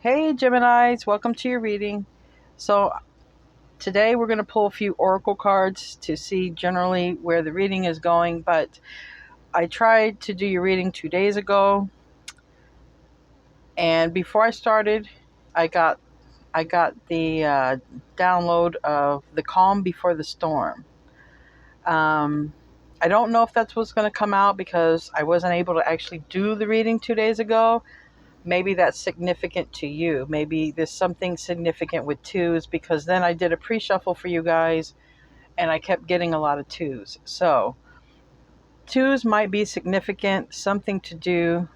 Hey Geminis, welcome to your reading. So today we're going to pull a few oracle cards to see generally where the reading is going, but I tried to do your reading 2 days ago, and before I started I got the download of The Calm Before the Storm. I don't know if that's what's going to come out because I wasn't able to actually do the reading 2 days ago. Maybe that's significant to you. Maybe there's something significant with twos, because then I did a pre-shuffle for you guys and I kept getting a lot of twos. So twos might be significant, something to do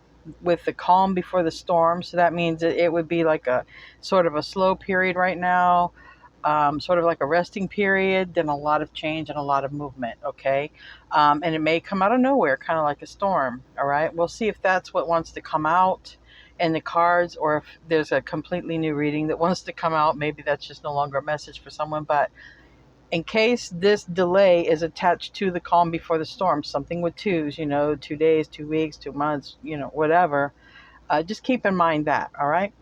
with the calm before the storm. So that means it would be like a sort of a slow period right now, sort of like a resting period, then a lot of change and a lot of movement. Okay. And it may come out of nowhere, kind of like a storm. All right. We'll see if that's what wants to come out in the cards, or if there's a completely new reading that wants to come out. Maybe that's just no longer a message for someone. But in case this delay is attached to the calm before the storm, something with twos, 2 days, 2 weeks, 2 months, whatever, just keep in mind that. All right.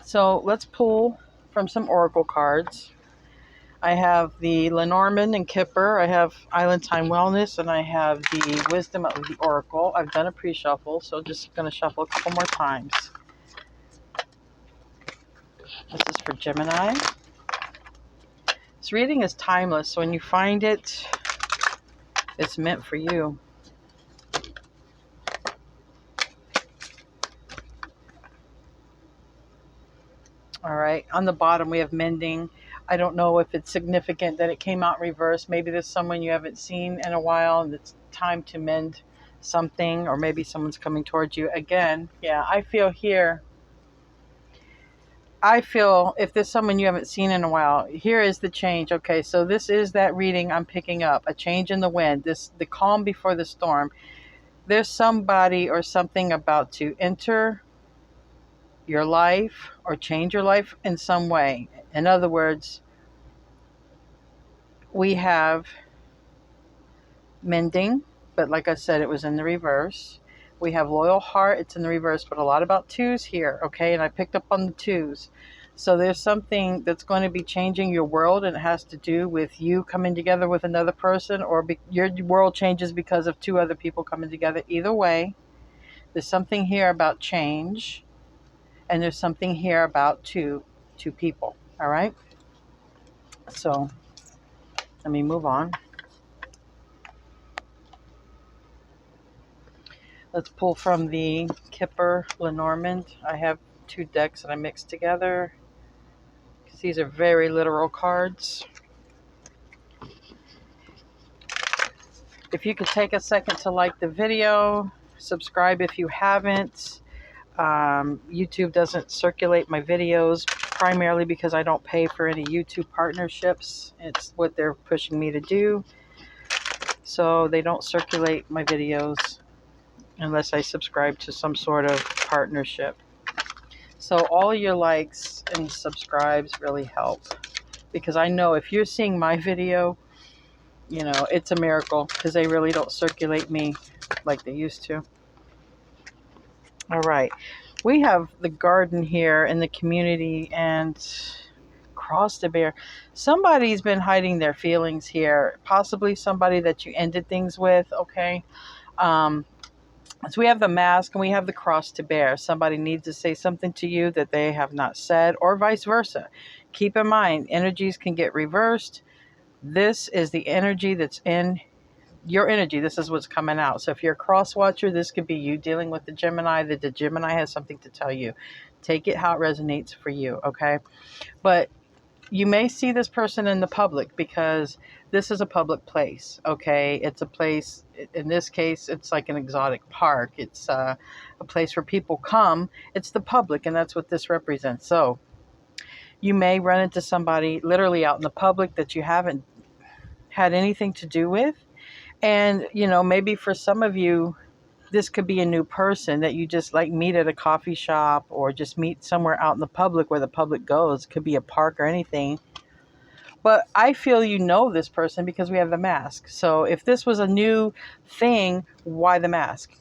So let's pull from some oracle cards. I have the Lenormand and Kipper. I have Island Time Wellness, and I have the Wisdom of the Oracle. I've done a pre-shuffle, so just going to shuffle a couple more times. This is for Gemini. This reading is timeless, so when you find it, it's meant for you. All right. On the bottom, we have mending. I don't know if it's significant that it came out reversed. Maybe there's someone you haven't seen in a while and it's time to mend something, or maybe someone's coming towards you again. Yeah, I feel if there's someone you haven't seen in a while, here is the change. Okay, so this is that reading I'm picking up, a change in the wind, the calm before the storm. There's somebody or something about to enter your life or change your life in some way. In other words, we have mending, but like I said, it was in the reverse. We have loyal heart, it's in the reverse, but a lot about twos here, okay? And I picked up on the twos. So there's something that's going to be changing your world, and it has to do with you coming together with another person, or your world changes because of two other people coming together. Either way, there's something here about change, and there's something here about two people, all right? So let me move on. Let's pull from the Kipper Lenormand. I have 2 decks that I mixed together. These are very literal cards. If you could take a second to like the video, subscribe if you haven't. YouTube doesn't circulate my videos primarily because I don't pay for any YouTube partnerships. It's what they're pushing me to do. So they don't circulate my videos unless I subscribe to some sort of partnership. So all your likes and subscribes really help, because I know if you're seeing my video, it's a miracle, because they really don't circulate me like they used to. All right. We have the garden here in the community and cross the bear. Somebody's been hiding their feelings here, possibly somebody that you ended things with, okay? So we have the mask and we have the cross to bear. Somebody needs to say something to you that they have not said, or vice versa. Keep in mind, energies can get reversed. This is the energy that's in your energy. This is what's coming out. So if you're a cross watcher, this could be you dealing with the Gemini, that the Gemini has something to tell you. Take it how it resonates for you, okay? But you may see this person in the public, because this is a public place, okay? It's a place, in this case, it's like an exotic park. It's a place where people come. It's the public, and that's what this represents. So you may run into somebody literally out in the public that you haven't had anything to do with. And, maybe for some of you, this could be a new person that you just like meet at a coffee shop, or just meet somewhere out in the public where the public goes. It could be a park or anything. But I feel this person because we have the mask. So if this was a new thing, why the mask?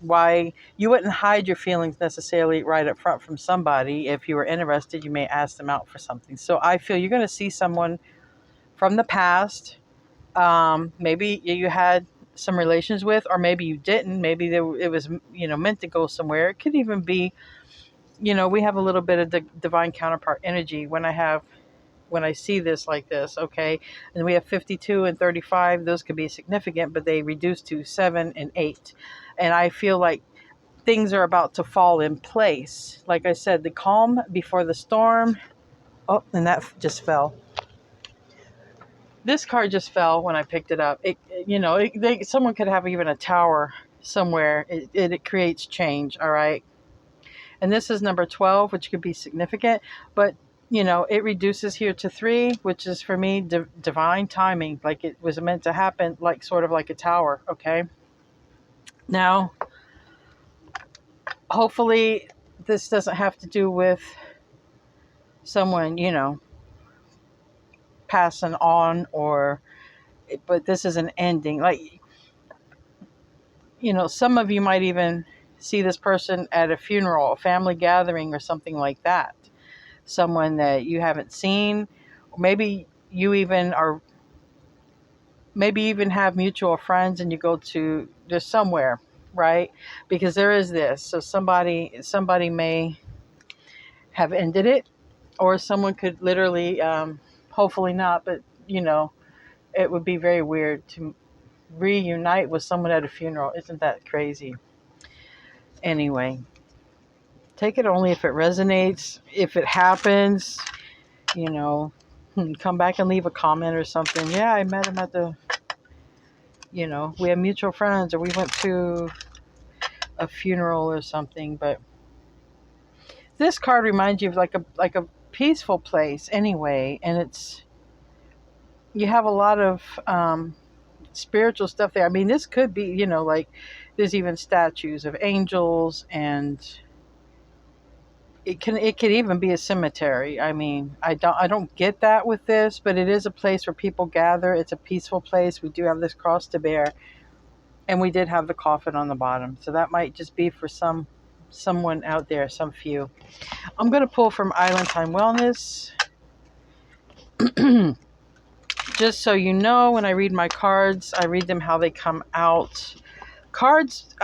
Why you wouldn't hide your feelings necessarily right up front from somebody. If you were interested, you may ask them out for something. So I feel you're going to see someone from the past. Maybe you had some relations with, or maybe you didn't. Maybe it was, meant to go somewhere. It could even be, we have a little bit of the divine counterpart energy when I see this like this, okay? And we have 52 and 35. Those could be significant, but they reduce to 7 and 8. And I feel like things are about to fall in place. Like I said, the calm before the storm. Oh, and that just fell. This card just fell when I picked it up. Someone could have even a tower somewhere. It creates change, all right? And this is number 12, which could be significant, but it reduces here to 3, which is for me divine timing, like it was meant to happen, like sort of like a tower, okay? Now, hopefully this doesn't have to do with someone, passing on, but this is an ending. Like, some of you might even see this person at a funeral, a family gathering, or something like that. Someone that you haven't seen. Maybe you even have mutual friends and you go to just somewhere, right? Because there is this. So somebody may have ended it, or someone could literally, hopefully not, but it would be very weird to reunite with someone at a funeral. Isn't that crazy? Anyway, take it only if it resonates. If it happens, come back and leave a comment or something. Yeah, I met him at the, we have mutual friends, or we went to a funeral or something. But this card reminds you of like a peaceful place anyway, and you have a lot of spiritual stuff there. I mean, this could be, like there's even statues of angels, and it could even be a cemetery. I mean, I don't get that with this, but it is a place where people gather. It's a peaceful place. We do have this cross to bear, and we did have the coffin on the bottom. So that might just be for someone out there, some few. I'm going to pull from Island Time Wellness. Just so you know, when I read my cards, I read them how they come out. Cards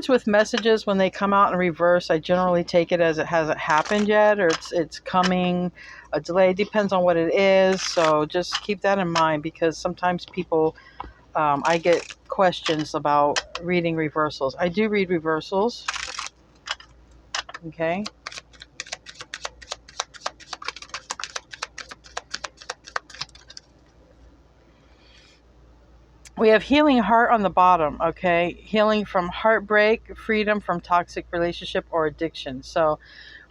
with messages, when they come out in reverse, I generally take it as it hasn't happened yet, or it's coming. A delay depends on what it is. So just keep that in mind, because sometimes people, I get questions about reading reversals. I do read reversals. Okay. We have healing heart on the bottom, okay? Healing from heartbreak, freedom from toxic relationship or addiction. So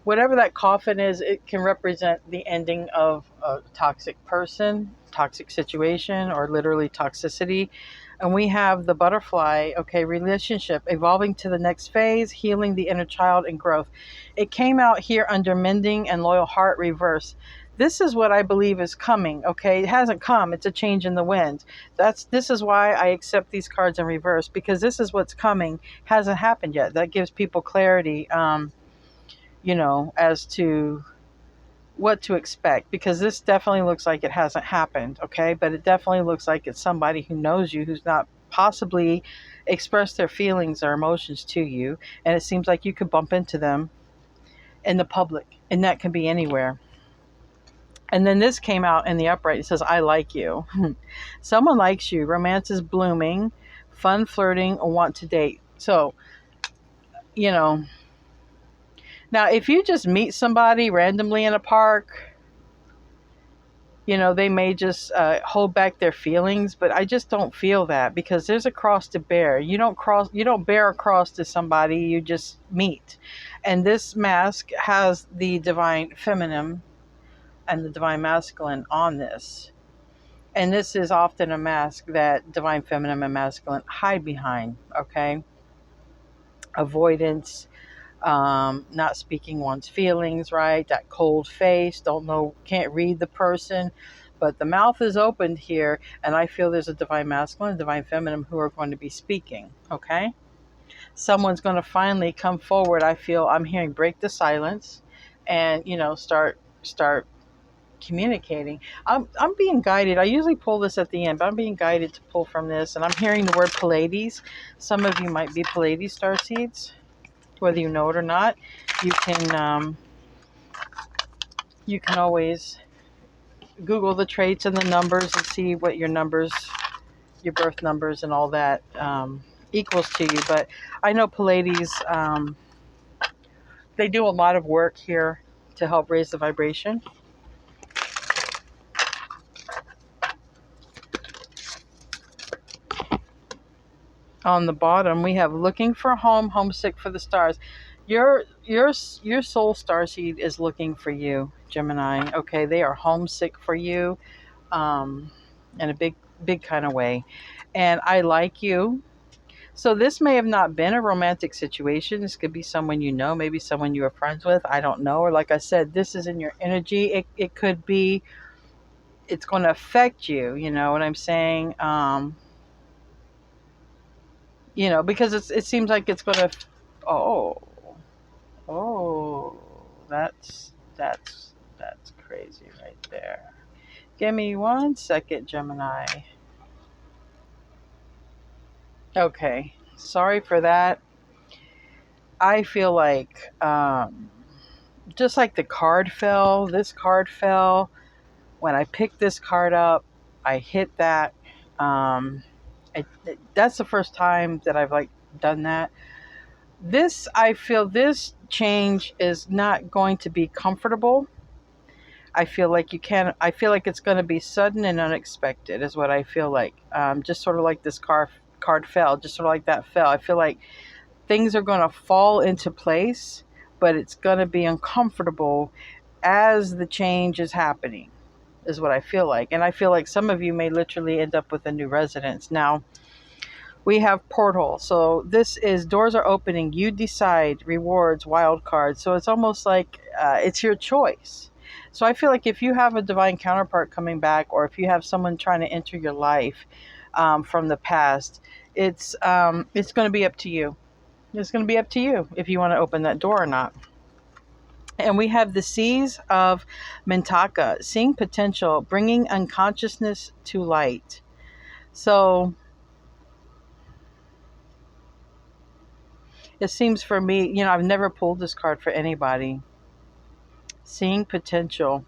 whatever that coffin is, it can represent the ending of a toxic person, toxic situation, or literally toxicity. And we have the butterfly, okay, relationship, evolving to the next phase, healing the inner child and growth. It came out here under mending and loyal heart reverse. This is what I believe is coming, okay? It hasn't come. It's a change in the wind. This is why I accept these cards in reverse, because this is what's coming. Hasn't happened yet. That gives people clarity, as to what to expect, because this definitely looks like it hasn't happened, okay? But it definitely looks like it's somebody who knows you, who's not possibly expressed their feelings or emotions to you, and it seems like you could bump into them in the public, and that can be anywhere. And then this came out in the upright. It says, I like you. Someone likes you. Romance is blooming. Fun flirting, or want to date. So, now if you just meet somebody randomly in a park, they may just hold back their feelings, but I just don't feel that, because there's a cross to bear. You don't bear a cross to somebody, you just meet. And this mask has the divine feminine and the divine masculine on this. And this is often a mask that divine feminine and masculine hide behind, okay? Avoidance, not speaking one's feelings, right? That cold face, don't know, can't read the person. But the mouth is opened here, and I feel there's a divine masculine and divine feminine who are going to be speaking, okay? Someone's going to finally come forward. I'm hearing break the silence and, start communicating. I'm being guided. I usually pull this at the end, but I'm being guided to pull from this, and I'm hearing the word Pleiades. Some of you might be Pleiades starseeds, whether you know it or not. You can always Google the traits and the numbers and see what your numbers, your birth numbers, and all that equals to you. But I know Pleiades, they do a lot of work here to help raise the vibration. On the bottom, we have looking for home, homesick for the stars. Your soul starseed is looking for you, Gemini. Okay, they are homesick for you, in a big kind of way. And I like you. So this may have not been a romantic situation. This could be someone you know, maybe someone you are friends with. I don't know. Or like I said, this is in your energy. It could be, it's going to affect you. You know what I'm saying? Because it seems like it's going to, oh, oh, that's crazy right there. Give me 1 second, Gemini. Okay. Sorry for that. I feel like, just like the card fell, this card fell. When I picked this card up, I hit that. That's the first time that I've done that. I feel this change is not going to be comfortable. I feel like it's going to be sudden and unexpected is what I feel like. Just sort of like this card fell, just sort of like that fell. I feel like things are going to fall into place, but it's going to be uncomfortable as the change is happening, is what I feel like. And I feel like some of you may literally end up with a new residence. Now, we have portal. So this is doors are opening. You decide, rewards, wild cards. So it's almost like it's your choice. So I feel like if you have a divine counterpart coming back, or if you have someone trying to enter your life from the past, it's going to be up to you. It's going to be up to you if you want to open that door or not. And we have the Seas of Mintaka, seeing potential, bringing unconsciousness to light. So it seems for me, I've never pulled this card for anybody. Seeing potential.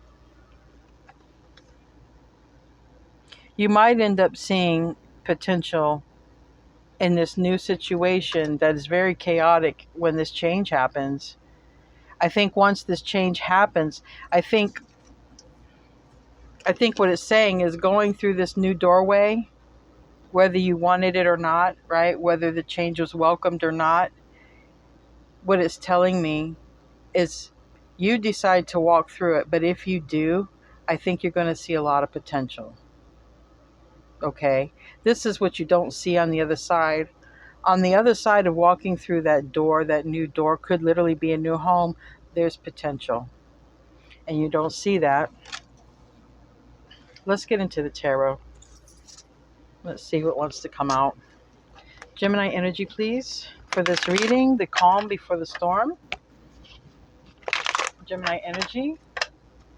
You might end up seeing potential in this new situation that is very chaotic when this change happens. I think once this change happens, I think what it's saying is going through this new doorway, whether you wanted it or not, right? Whether the change was welcomed or not, what it's telling me is you decide to walk through it. But if you do, I think you're going to see a lot of potential. Okay? This is what you don't see on the other side. On the other side of walking through that door, that new door could literally be a new home. There's potential. And you don't see that. Let's get into the tarot. Let's see what wants to come out. Gemini energy, please, for this reading. The calm before the storm. Gemini energy.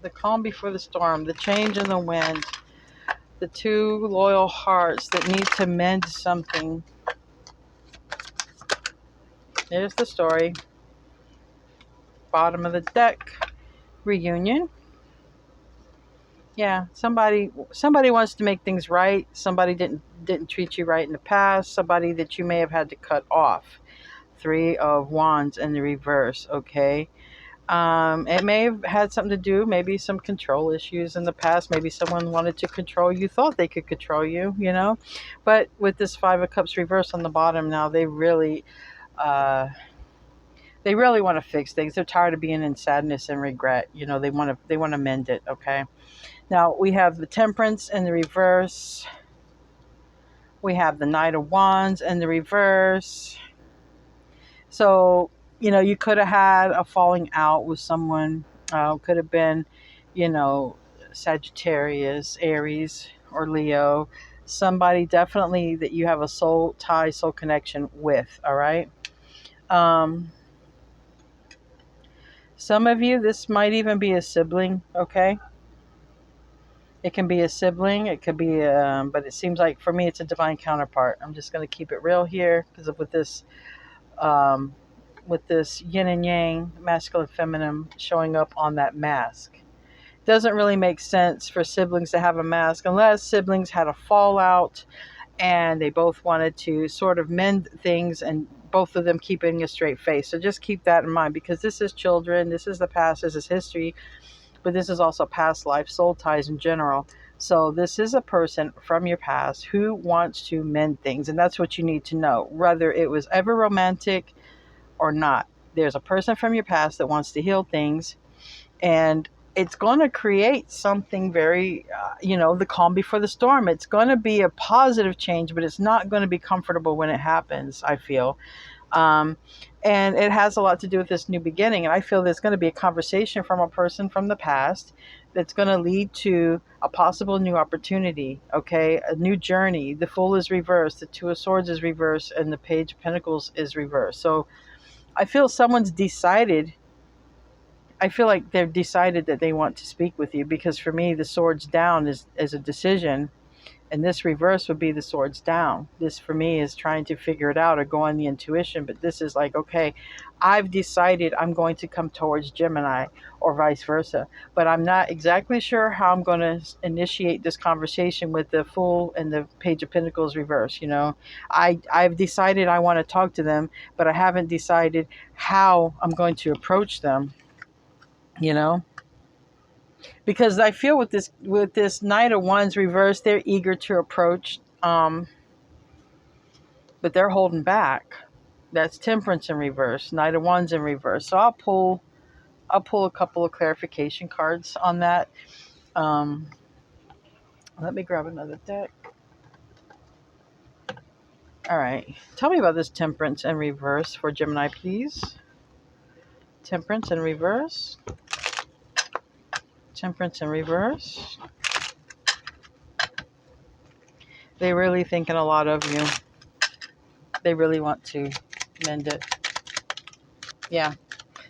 The calm before the storm. The change in the wind. The two loyal hearts that need to mend something. There's the story. Bottom of the deck. Reunion. Yeah, somebody wants to make things right. Somebody didn't treat you right in the past. Somebody that you may have had to cut off. 3 of Wands in the reverse. Okay. It may have had something to do, maybe some control issues in the past. Maybe someone wanted to control you, thought they could control you, But with this 5 of Cups reverse on the bottom now, they really want to fix things. They're tired of being in sadness and regret. They want to mend it. Okay. Now we have the Temperance in the reverse. We have the Knight of Wands in the reverse. So, you could have had a falling out with someone. Could have been, Sagittarius, Aries, or Leo. Somebody definitely that you have a soul tie, soul connection with, all right? Some of you, this might even be a sibling, okay? It can be a sibling, it could be, but it seems like for me it's a divine counterpart. I'm just going to keep it real here because um, with this yin and yang, masculine, feminine, showing up on that mask. Doesn't really make sense for siblings to have a mask unless siblings had a fallout and they both wanted to sort of mend things and both of them keeping a straight face. So just keep that in mind because this is children, this is the past, this is history, but this is also past life, soul ties in general. So this is a person from your past who wants to mend things, and that's what you need to know, whether it was ever romantic or not. There's a person from your past that wants to heal things, and it's going to create something very, the calm before the storm. It's going to be a positive change, but it's not going to be comfortable when it happens, I feel. Um, and it has a lot to do with this new beginning. And I feel there's going to be a conversation from a person from the past that's going to lead to a possible new opportunity, okay? A new journey. The Fool is reversed, the Two of Swords is reversed, and the Page of Pentacles is reversed. So I feel someone's decided. I feel like they've decided that they want to speak with you because for me, the swords down is a decision. And this reverse would be the swords down. This for me is trying to figure it out or go on the intuition. But this is like, okay, I've decided I'm going to come towards Gemini or vice versa. But I'm not exactly sure how I'm going to initiate this conversation with the Fool and the Page of Pentacles reverse. I've decided I want to talk to them, but I haven't decided how I'm going to approach them, because I feel with this Knight of Wands reverse, they're eager to approach, but they're holding back. That's Temperance in reverse, Knight of Wands in reverse. So I'll pull a couple of clarification cards on that. Let me grab another deck. All right, tell me about this Temperance in reverse for Gemini, please. Temperance in reverse. Temperance in reverse. They're really thinking a lot of you. They really want to mend it. Yeah.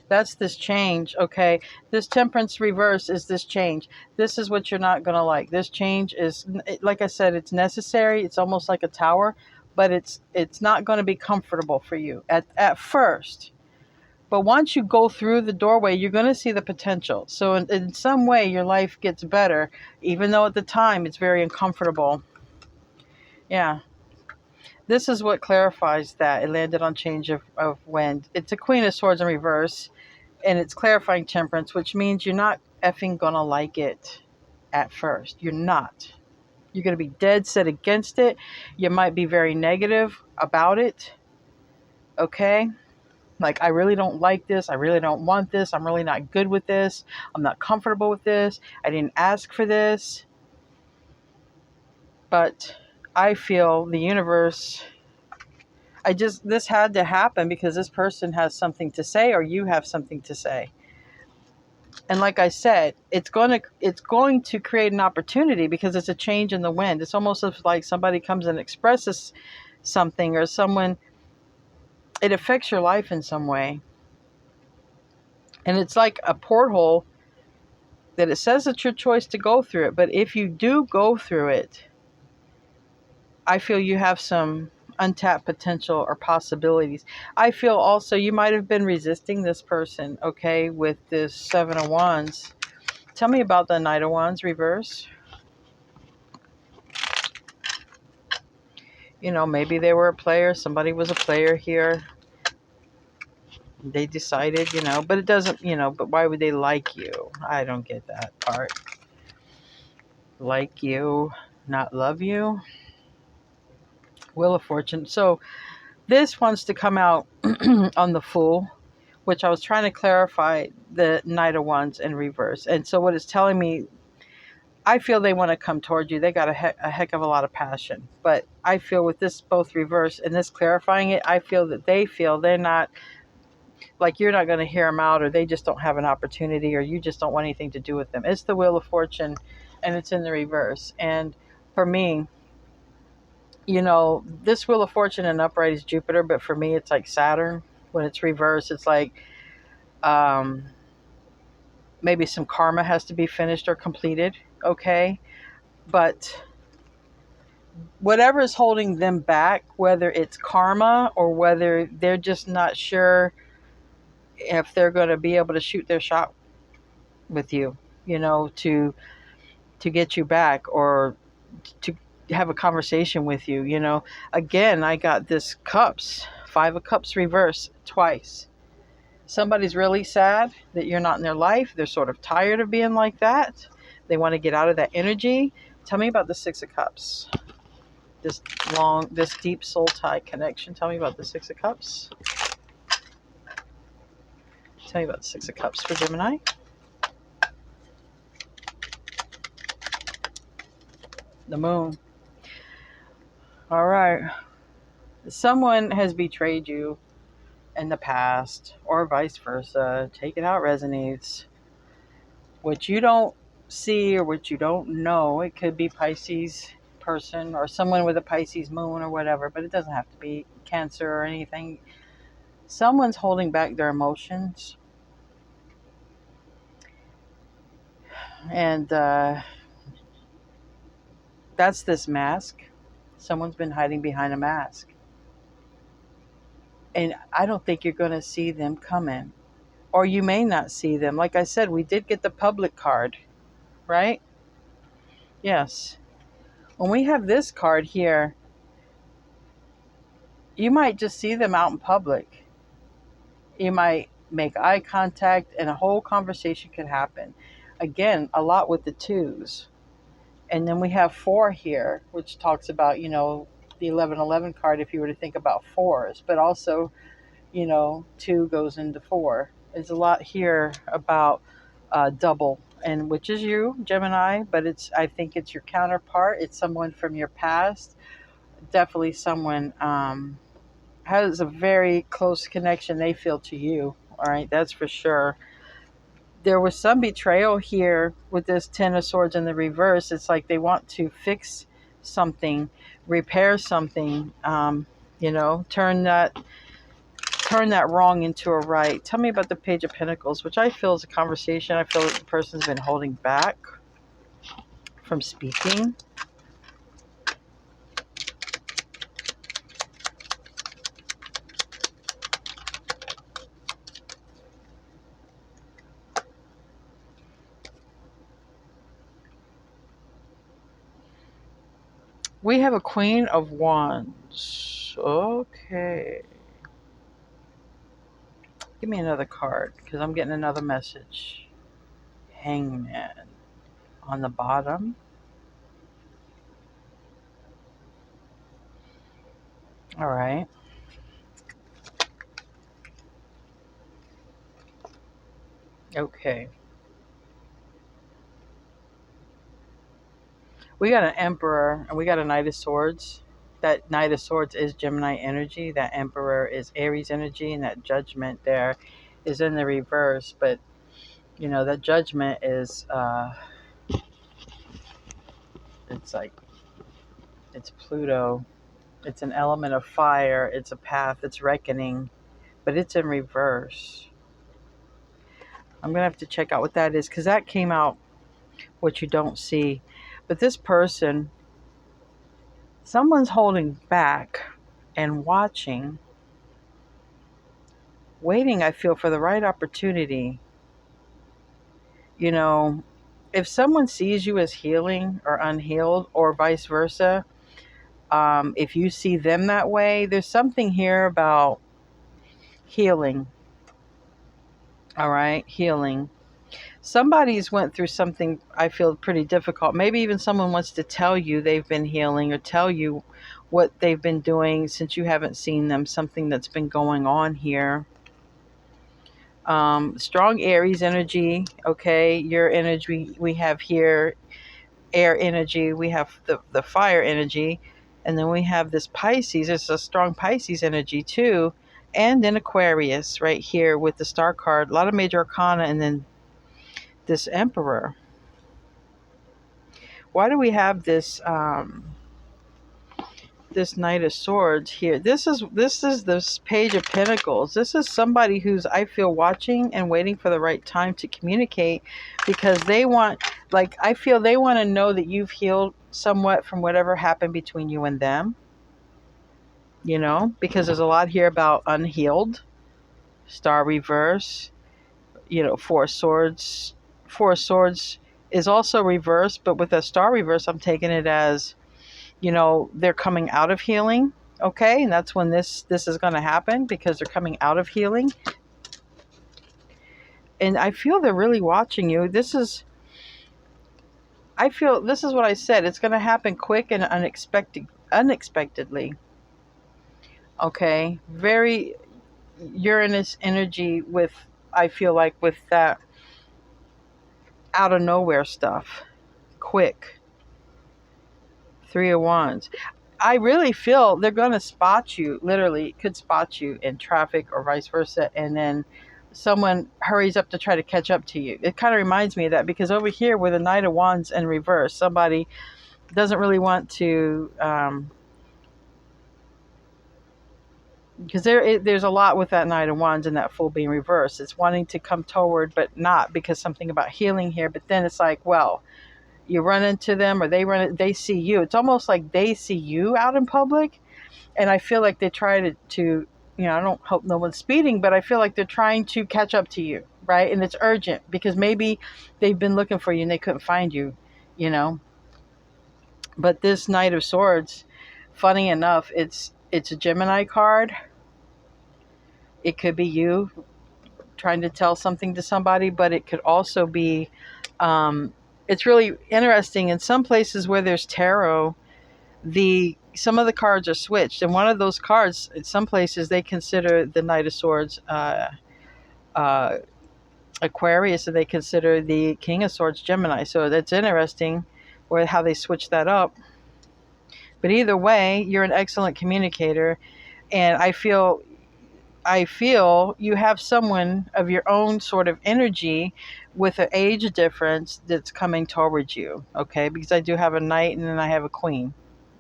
That's this change, okay? This Temperance reverse is this change. This is what you're not going to like. This change is, like I said, it's necessary. It's almost like a tower, but it's not going to be comfortable for you at first. But once you go through the doorway, you're going to see the potential. So in some way, your life gets better, even though at the time it's very uncomfortable. Yeah. This is what clarifies that. It landed on change of wind. It's a Queen of Swords in reverse. And it's clarifying Temperance, which means you're not effing gonna like it at first. You're not. You're gonna be dead set against it. You might be very negative about it. Okay? Like, I really don't like this. I really don't want this. I'm really not good with this. I'm not comfortable with this. I didn't ask for this. But I feel the universe, this had to happen because this person has something to say or you have something to say. And like I said, it's going to create an opportunity because it's a change in the wind. It's almost like somebody comes and expresses something, or it affects your life in some way. And it's like a porthole that it says it's your choice to go through it. But if you do go through it, I feel you have some untapped potential or possibilities. I feel also you might have been resisting this person, okay, with this Seven of Wands. Tell me about the Knight of Wands reverse. Maybe they were a player. Somebody was a player here. They decided, but it doesn't, but why would they like you? I don't get that part. Like you, not love you. Wheel of Fortune. So this wants to come out on the Fool, which I was trying to clarify the Knight of Wands in reverse. And so what it's telling me, I feel they want to come toward you. They got a heck of a lot of passion. But I feel with this both reverse and this clarifying it, I feel that they feel they're not, like you're not going to hear them out, or they just don't have an opportunity, or you just don't want anything to do with them. It's the Wheel of Fortune and it's in the reverse. And for me, this Wheel of Fortune in upright is Jupiter, but for me, it's like Saturn. When it's reversed, it's like um, maybe some karma has to be finished or completed. Okay. But whatever is holding them back, whether it's karma or whether they're just not sure if they're going to be able to shoot their shot with you, to get you back or to have a conversation with you, Again, I got this cups, 5 of Cups reverse twice. Somebody's really sad that you're not in their life. They're sort of tired of being like that. They want to get out of that energy. Tell me about the 6 of Cups. This deep soul tie connection. Tell me about the 6 of Cups. Tell me about the 6 of Cups for Gemini. The Moon. All right. Someone has betrayed you in the past, or vice versa. Take it how it resonates. What you don't see or what you don't know, it could be Pisces person or someone with a Pisces moon or whatever, but it doesn't have to be Cancer or anything. Someone's holding back their emotions, and that's this mask. Someone's been hiding behind a mask, and I don't think you're going to see them coming, or you may not see them. Like I said, we did get the public card, right? Yes. When we have this card here, you might just see them out in public. You might make eye contact and a whole conversation could happen. Again, a lot with the 2s. And then we have 4 here, which talks about, the 1111 card if you were to think about 4s. But also, 2 goes into 4. There's a lot here about double, and which is you, Gemini, but I think it's your counterpart. It's someone from your past. Definitely someone has a very close connection they feel to you. All right, that's for sure. There was some betrayal here with this 10 of Swords in the reverse. It's like they want to fix something, repair something, turn that wrong into a right. Tell me about the Page of Pentacles, which I feel is a conversation. I feel that the person's been holding back from speaking. We have a Queen of Wands. Okay. Give me another card, because I'm getting another message. Hangman on the bottom. All right. Okay. We got an Emperor and we got a Knight of Swords. That Knight of Swords is Gemini energy. That Emperor is Aries energy. And that Judgment there is in the reverse. But, that Judgment is, it's Pluto. It's an element of fire. It's a path. It's reckoning. But it's in reverse. I'm going to have to check out what that is, because that came out what you don't see. But this person, someone's holding back and watching, waiting, I feel, for the right opportunity. If someone sees you as healing or unhealed, or vice versa, if you see them that way, there's something here about healing. All right, healing. Somebody's went through something, I feel, pretty difficult. Maybe even someone wants to tell you they've been healing, or tell you what they've been doing since you haven't seen them, something that's been going on here. Strong Aries energy. Okay, your energy we have here, air energy. We have the fire energy, and then we have this Pisces. It's a strong Pisces energy too, and then Aquarius right here with the Star card. A lot of major arcana, and then this Emperor. Why do we have this this Knight of Swords here? This is this Page of Pentacles. This is somebody who's, I feel, watching and waiting for the right time to communicate, because they want, like, I feel they want to know that you've healed somewhat from whatever happened between you and them. You know, because there's a lot here about unhealed. Star reverse. You know, Four of Swords. Four of Swords is also reversed, but with a star reverse, I'm taking it as, you know, they're coming out of healing. Okay, and that's when this is going to happen, because they're coming out of healing. And I feel they're really watching you. I feel this is what I said. It's going to happen quick and unexpectedly. Okay, very Uranus energy with, I feel like, with that out of nowhere stuff. Quick. Three of Wands. I really feel they're going to spot you. Literally, could spot you in traffic or vice versa. And then someone hurries up to try to catch up to you. It kind of reminds me of that, because over here with the Knight of Wands in reverse, somebody doesn't really want to, because there's a lot with that Knight of Wands and that Fool being reversed. It's wanting to come toward, but not, because something about healing here. But then it's like, well, you run into them, or they see you. It's almost like they see you out in public. And I feel like they try to, you know, I don't hope no one's speeding, but I feel like they're trying to catch up to you, right? And it's urgent, because maybe they've been looking for you and they couldn't find you, you know. But this Knight of Swords, funny enough, it's a Gemini card. It could be you trying to tell something to somebody, but it could also be, it's really interesting. In some places where there's tarot, some of the cards are switched, and one of those cards, in some places, they consider the Knight of Swords Aquarius, and they consider the King of Swords Gemini. So that's interesting, where how they switch that up. But either way, you're an excellent communicator, and I feel you have someone of your own sort of energy with an age difference that's coming towards you. Okay, because I do have a Knight and then I have a Queen.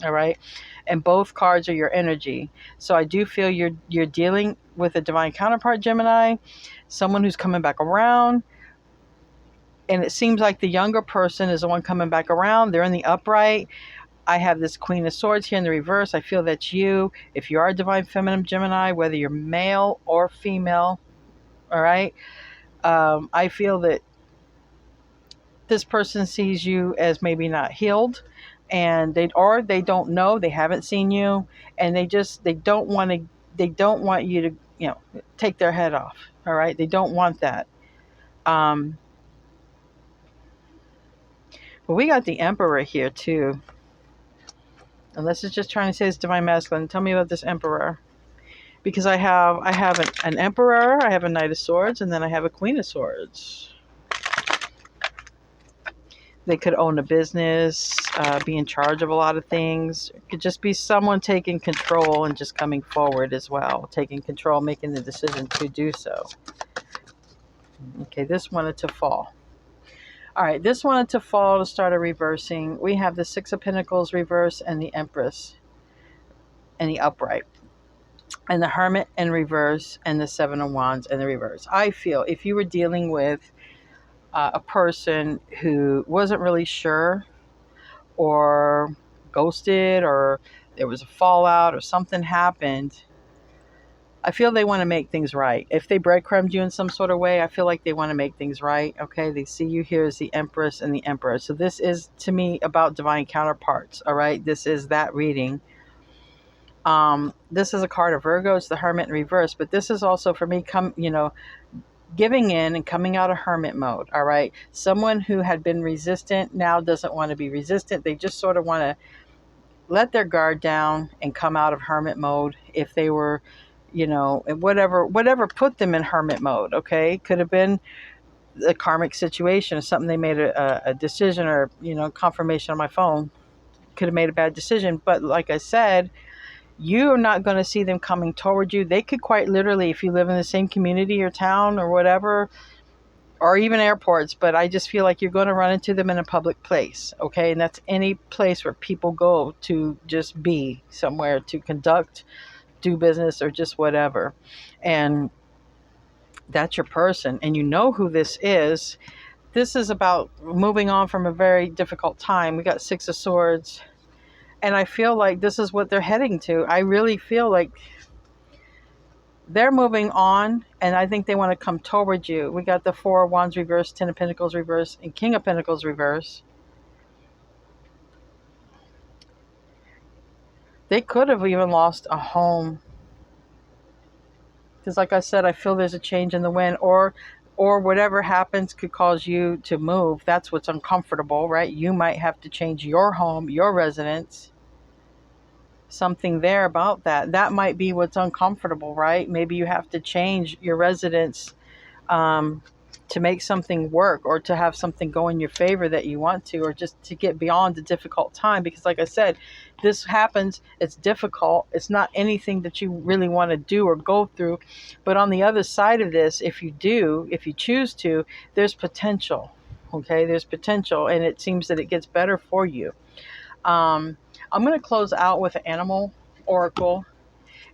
All right, and both cards are your energy. So I do feel you're dealing with a divine counterpart, Gemini, someone who's coming back around. And it seems like the younger person is the one coming back around. They're in the upright. I have this Queen of Swords here in the reverse. I feel that's you. If you are a divine feminine Gemini, whether you're male or female, all right, I feel that this person sees you as maybe not healed, and they don't know, they haven't seen you, and they don't want you to, you know, take their head off. All right, they don't want that. But we got the Emperor here too. Unless it's just trying to say it's divine masculine. Tell me about this Emperor, because I have an Emperor, I have a Knight of Swords, and then I have a Queen of Swords. They could own a business, be in charge of a lot of things. It could just be someone taking control and just coming forward as well. Taking control, making the decision to do so. Okay, this wanted to fall. All right, this wanted to fall to start a reversing. We have the Six of Pentacles reverse and the Empress and the upright. And the Hermit in reverse and the Seven of Wands in the reverse. I feel if you were dealing with a person who wasn't really sure, or ghosted, or there was a fallout, or something happened, I feel they want to make things right. If they breadcrumbed you in some sort of way, I feel like they want to make things right. Okay, they see you here as the Empress and the Emperor. So this is, to me, about divine counterparts. All right, this is that reading. This is a card of Virgo. It's the Hermit in reverse, but this is also for me, giving in and coming out of hermit mode. All right, someone who had been resistant now doesn't want to be resistant. They just sort of want to let their guard down and come out of hermit mode. If they were, whatever put them in hermit mode. Okay, could have been a karmic situation or something. They made a decision, or confirmation on my phone. Could have made a bad decision, but like I said, you're not going to see them coming toward you. They could quite literally, if you live in the same community or town or whatever, or even airports, but I just feel like you're going to run into them in a public place, okay? And that's any place where people go to just be somewhere to conduct, do business, or just whatever. And that's your person, and you know who this is. This is about moving on from a very difficult time. We got Six of Swords, and I feel like this is what they're heading to. I really feel like they're moving on, and I think they want to come towards you. We got the Four of Wands reverse, Ten of Pentacles reverse, and King of Pentacles reverse. They could have even lost a home. Because like I said, I feel there's a change in the wind, or whatever happens could cause you to move. That's what's uncomfortable, right? You might have to change your home, your residence. Something there about that. That might be what's uncomfortable, right? Maybe you have to change your residence to make something work, or to have something go in your favor that you want to, or just to get beyond the difficult time. Because like I said, this happens, it's difficult, it's not anything that you really want to do or go through. But on the other side of this, if you choose to, there's potential. Okay, there's potential, and it seems that it gets better for you. I'm going to close out with an animal oracle.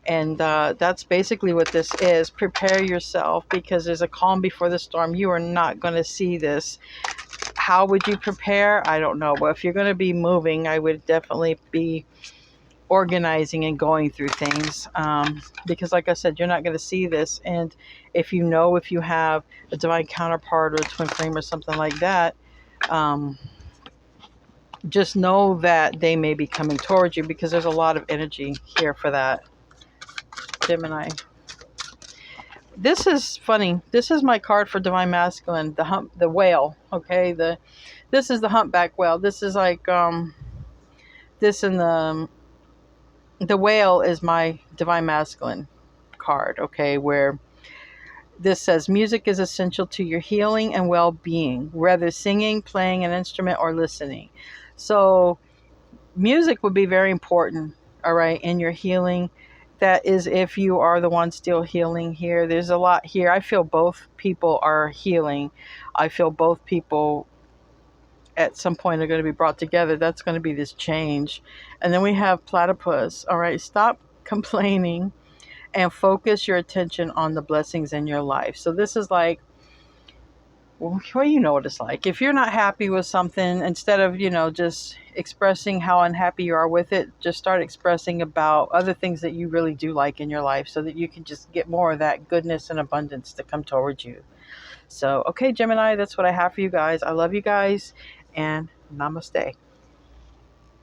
And that's basically what this is. Prepare yourself, because there's a calm before the storm. You are not going to see this. How would you prepare? I don't know. But if you're going to be moving, I would definitely be organizing and going through things. Because like I said, you're not going to see this. And if you have a divine counterpart or a twin flame or something like that, just know that they may be coming towards you, because there's a lot of energy here for that. Gemini. This is funny. This is my card for Divine Masculine, the whale. Okay, this is the humpback whale. This is like this in the whale is my Divine Masculine card. Okay, where this says music is essential to your healing and well-being, whether singing, playing an instrument, or listening. So music would be very important. All right, in your healing. That is if you are the one still healing here. There's a lot here. I feel both people are healing. I feel both people at some point are going to be brought together. That's going to be this change. And then we have platypus. All right, stop complaining and focus your attention on the blessings in your life. So this is like, well, you know what it's like. If you're not happy with something, instead of, just expressing how unhappy you are with it, just start expressing about other things that you really do like in your life, so that you can just get more of that goodness and abundance to come towards you. So, okay, Gemini, that's what I have for you guys. I love you guys, and namaste.